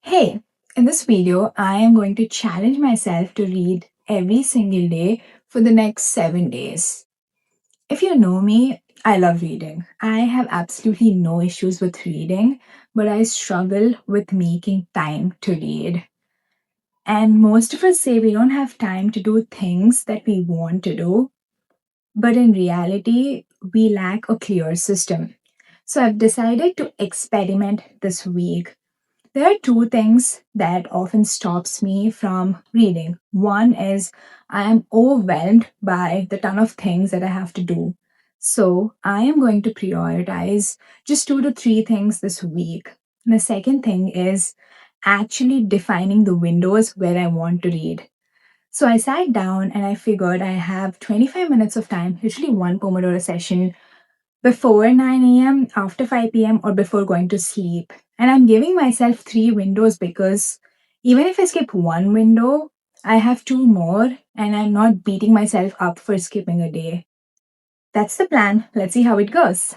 Hey, in this video, I am going to challenge myself to read every single day for the next 7 days. If you know me, I love reading. I have absolutely no issues with reading, but I struggle with making time to read. And most of us say we don't have time to do things that we want to do, but in reality, we lack a clear system. So I've decided to experiment this week. There are two things that often stops me from reading. One is I am overwhelmed by the ton of things that I have to do. So I am going to prioritize just 2 to 3 things this week. And the second thing is actually defining the windows where I want to read. So I sat down and I figured I have 25 minutes of time, usually one Pomodoro session before 9 a.m., after 5 p.m., or before going to sleep. And I'm giving myself 3 windows because even if I skip one window, I have two more and I'm not beating myself up for skipping a day. That's the plan. Let's see how it goes.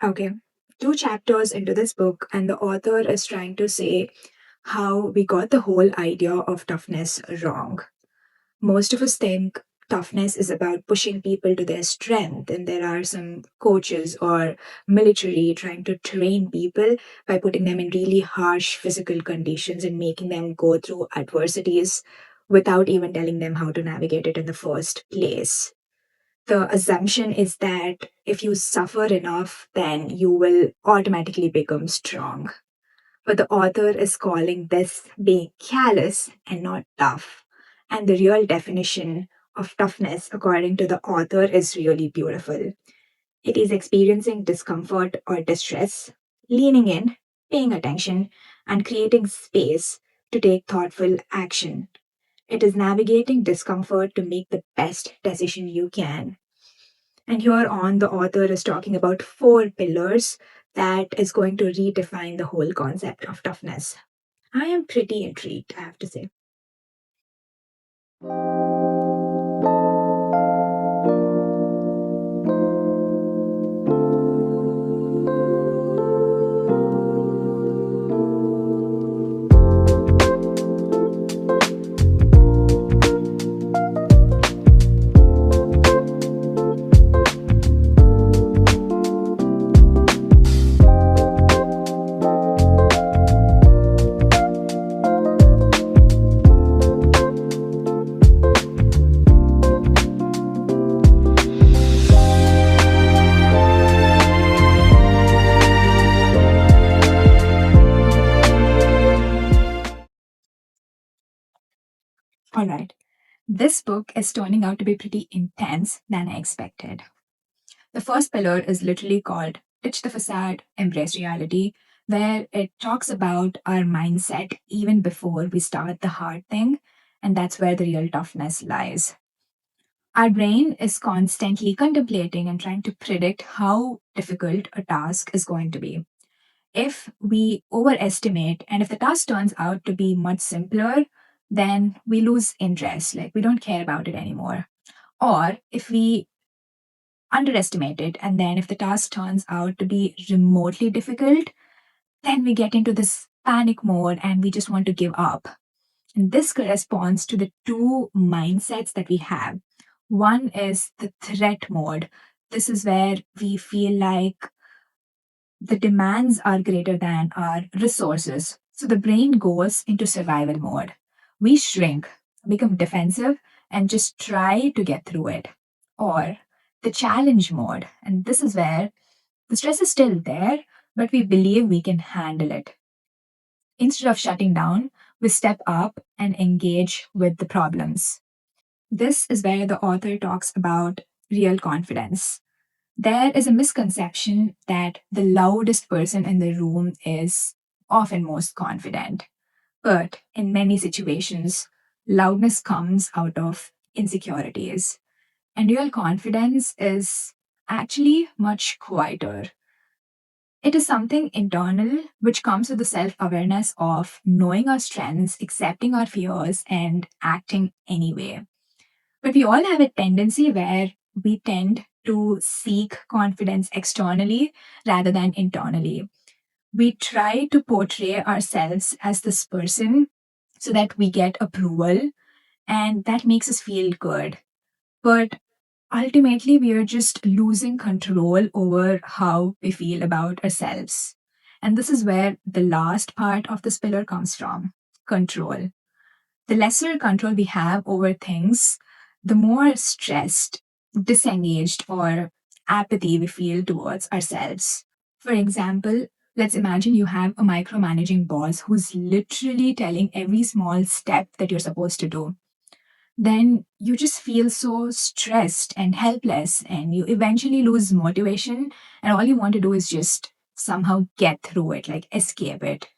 Okay, 2 chapters into this book, and the author is trying to say how we got the whole idea of toughness wrong. Most of us think toughness is about pushing people to their strength, and there are some coaches or military trying to train people by putting them in really harsh physical conditions and making them go through adversities without even telling them how to navigate it in the first place. The assumption is that if you suffer enough, then you will automatically become strong. But the author is calling this being callous and not tough. And the real definition of toughness, according to the author, is really beautiful. It is experiencing discomfort or distress, leaning in, paying attention, and creating space to take thoughtful action. It is navigating discomfort to make the best decision you can. And here on, the author is talking about 4 pillars that is going to redefine the whole concept of toughness. I am pretty intrigued, I have to say. All right. This book is turning out to be pretty intense than I expected. The first pillar is literally called Ditch the Facade, Embrace Reality, where it talks about our mindset even before we start the hard thing, and that's where the real toughness lies. Our brain is constantly contemplating and trying to predict how difficult a task is going to be. If we overestimate and if the task turns out to be much simpler, then we lose interest, like we don't care about it anymore. Or if we underestimate it and then if the task turns out to be remotely difficult, then we get into this panic mode and we just want to give up. And this corresponds to the two mindsets that we have. One is the threat mode. This is where we feel like the demands are greater than our resources. So the brain goes into survival mode. We shrink, become defensive, and just try to get through it. Or the challenge mode. And this is where the stress is still there, but we believe we can handle it. Instead of shutting down, we step up and engage with the problems. This is where the author talks about real confidence. There is a misconception that the loudest person in the room is often most confident. But in many situations, loudness comes out of insecurities. And real confidence is actually much quieter. It is something internal which comes with the self awareness of knowing our strengths, accepting our fears, and acting anyway. But we all have a tendency where we tend to seek confidence externally rather than internally. We try to portray ourselves as this person so that we get approval and that makes us feel good. But ultimately, we are just losing control over how we feel about ourselves. And this is where the last part of this pillar comes from: control. The lesser control we have over things, the more stressed, disengaged, or apathy we feel towards ourselves. For example, let's imagine you have a micromanaging boss who's literally telling every small step that you're supposed to do. Then you just feel so stressed and helpless, and you eventually lose motivation. And all you want to do is just somehow get through it, like escape it.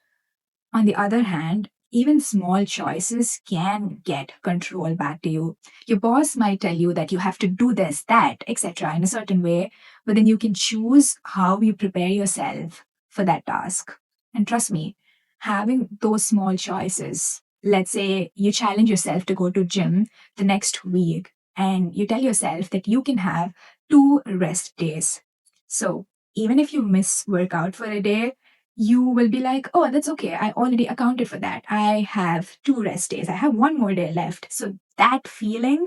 On the other hand, even small choices can get control back to you. Your boss might tell you that you have to do this, that, etc., in a certain way, but then you can choose how you prepare yourself for that task. And trust me, having those small choices, let's say you challenge yourself to go to gym the next week and you tell yourself that you can have 2 rest days. So even if you miss workout for a day, you will be like, oh, that's okay. I already accounted for that. I have 2 rest days. I have one more day left. So that feeling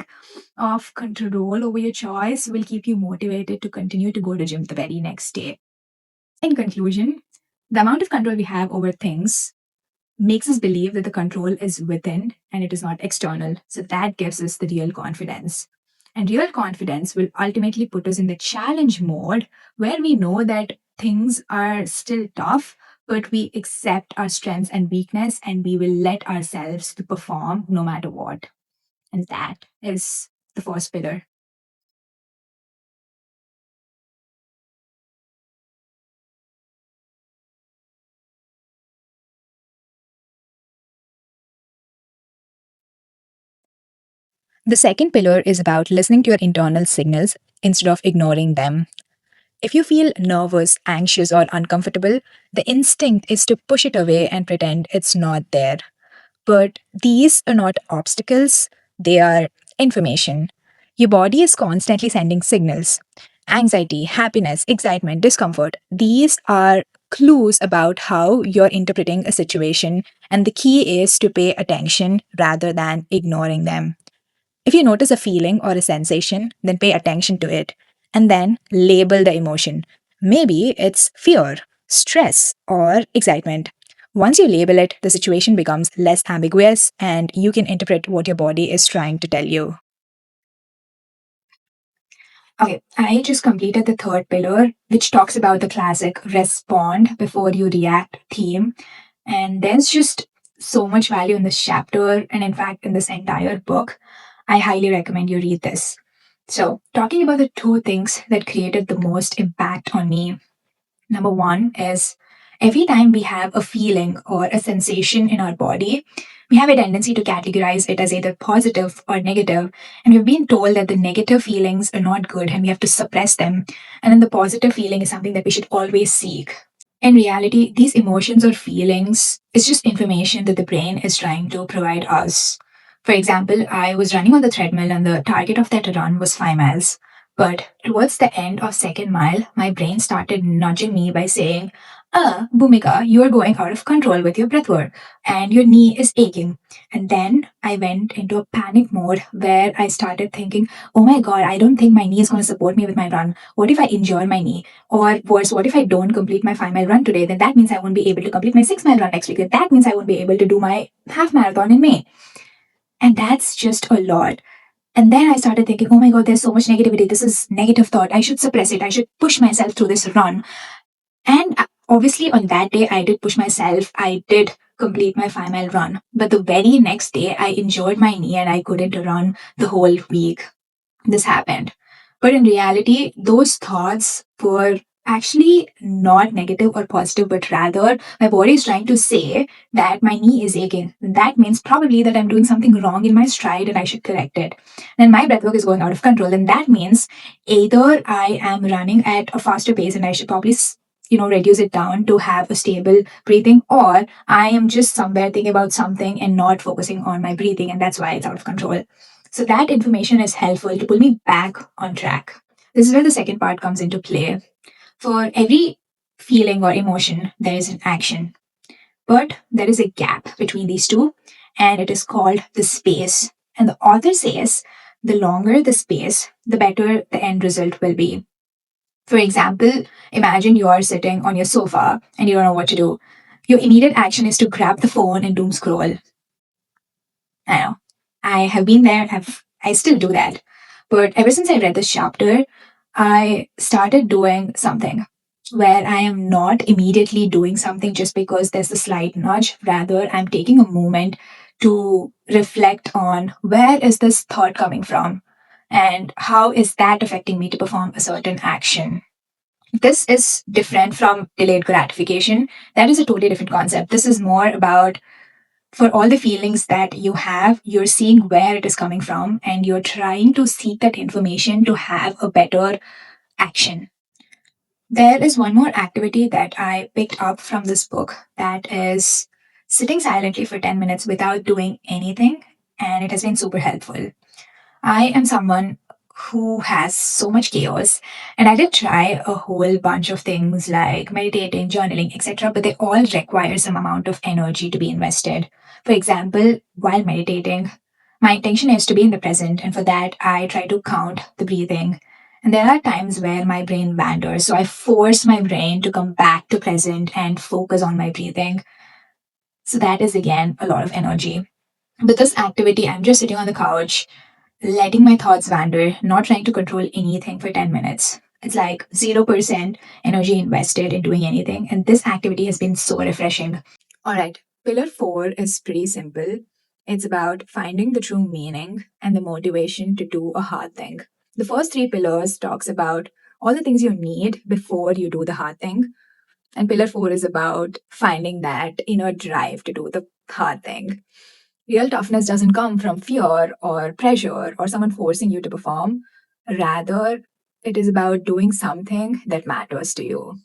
of control over your choice will keep you motivated to continue to go to gym the very next day. In conclusion, the amount of control we have over things makes us believe that the control is within and it is not external. So that gives us the real confidence. And real confidence will ultimately put us in the challenge mode where we know that things are still tough, but we accept our strengths and weakness and we will let ourselves to perform no matter what. And that is the first pillar. The second pillar is about listening to your internal signals instead of ignoring them. If you feel nervous, anxious, or uncomfortable, the instinct is to push it away and pretend it's not there. But these are not obstacles, they are information. Your body is constantly sending signals: anxiety, happiness, excitement, discomfort. These are clues about how you're interpreting a situation, and the key is to pay attention rather than ignoring them. If you notice a feeling or a sensation, then pay attention to it and then label the emotion. Maybe it's fear, stress, or excitement. Once you label it, the situation becomes less ambiguous and you can interpret what your body is trying to tell you. Okay, I just completed the third pillar, which talks about the classic respond before you react theme. And there's just so much value in this chapter, and in fact, in this entire book. I highly recommend you read this. So, talking about the 2 things that created the most impact on me. Number one is every time we have a feeling or a sensation in our body, we have a tendency to categorize it as either positive or negative. And we've been told that the negative feelings are not good and we have to suppress them. And then the positive feeling is something that we should always seek. In reality, these emotions or feelings is just information that the brain is trying to provide us. For example, I was running on the treadmill and the target of that run was 5 miles. But towards the end of second mile, my brain started nudging me by saying, Bhumika, you are going out of control with your breath work and your knee is aching. And then I went into a panic mode where I started thinking, oh my God, I don't think my knee is going to support me with my run. What if I injure my knee? Or worse, what if I don't complete my 5 mile run today? Then that means I won't be able to complete my 6 mile run next week. Then that means I won't be able to do my half marathon in May. And that's just a lot. And then I started thinking, oh my God, there's so much negativity. This is negative thought. I should suppress it. I should push myself through this run. And obviously, on that day, I did push myself. I did complete my 5 mile run. But the very next day, I injured my knee and I couldn't run the whole week. This happened. But in reality, those thoughts were actually not negative or positive, but rather my body is trying to say that my knee is aching. That means probably that I'm doing something wrong in my stride and I should correct it. Then my breath work is going out of control. And that means either I am running at a faster pace and I should probably reduce it down to have a stable breathing, or I am just somewhere thinking about something and not focusing on my breathing, and that's why it's out of control. So that information is helpful to pull me back on track. This is where the second part comes into play. For every feeling or emotion, there is an action, but there is a gap between these two, and it is called the space. And the author says the longer the space, the better the end result will be. For example, imagine you are sitting on your sofa and you don't know what to do. Your immediate action is to grab the phone and doom scroll. I know. I have been there. I still do that. But ever since I read this chapter, I started doing something where I am not immediately doing something just because there's a slight nudge. Rather, I'm taking a moment to reflect on where is this thought coming from and how is that affecting me to perform a certain action. This is different from delayed gratification. That is a totally different concept. This is more about for all the feelings that you have, you're seeing where it is coming from and you're trying to seek that information to have a better action. There is one more activity that I picked up from this book that is sitting silently for 10 minutes without doing anything, and it has been super helpful. I am someone who has so much chaos, and I did try a whole bunch of things like meditating, journaling, etc., but they all require some amount of energy to be invested. For example, while meditating, my intention is to be in the present, and for that, I try to count the breathing. And there are times where my brain wanders, so I force my brain to come back to present and focus on my breathing. So that is again a lot of energy. With this activity, I'm just sitting on the couch letting my thoughts wander, not trying to control anything for 10 minutes. It's like 0% energy invested in doing anything. And this activity has been so refreshing. All right, pillar four is pretty simple. It's about finding the true meaning and the motivation to do a hard thing. The first three pillars talks about all the things you need before you do the hard thing. And pillar four is about finding that inner drive to do the hard thing. Real toughness doesn't come from fear or pressure or someone forcing you to perform. Rather, it is about doing something that matters to you.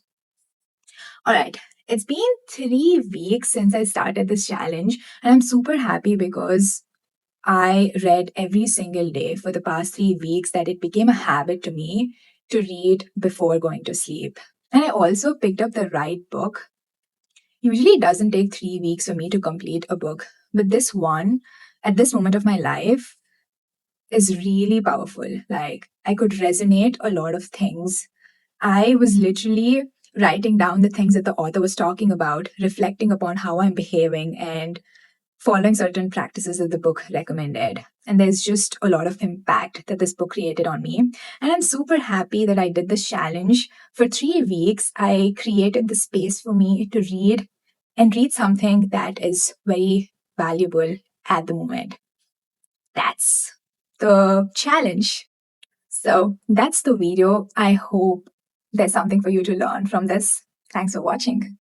All right. It's been 3 weeks since I started this challenge, and I'm super happy because I read every single day for the past 3 weeks that it became a habit to me to read before going to sleep. And I also picked up the right book. Usually, it doesn't take 3 weeks for me to complete a book, but this one, at this moment of my life, is really powerful. Like, I could resonate a lot of things. I was literally writing down the things that the author was talking about, reflecting upon how I'm behaving, and following certain practices that the book recommended. And there's just a lot of impact that this book created on me. And I'm super happy that I did this challenge. For 3 weeks, I created the space for me to read and read something that is very valuable at the moment. That's the challenge. So that's the video. I hope there's something for you to learn from this. Thanks for watching.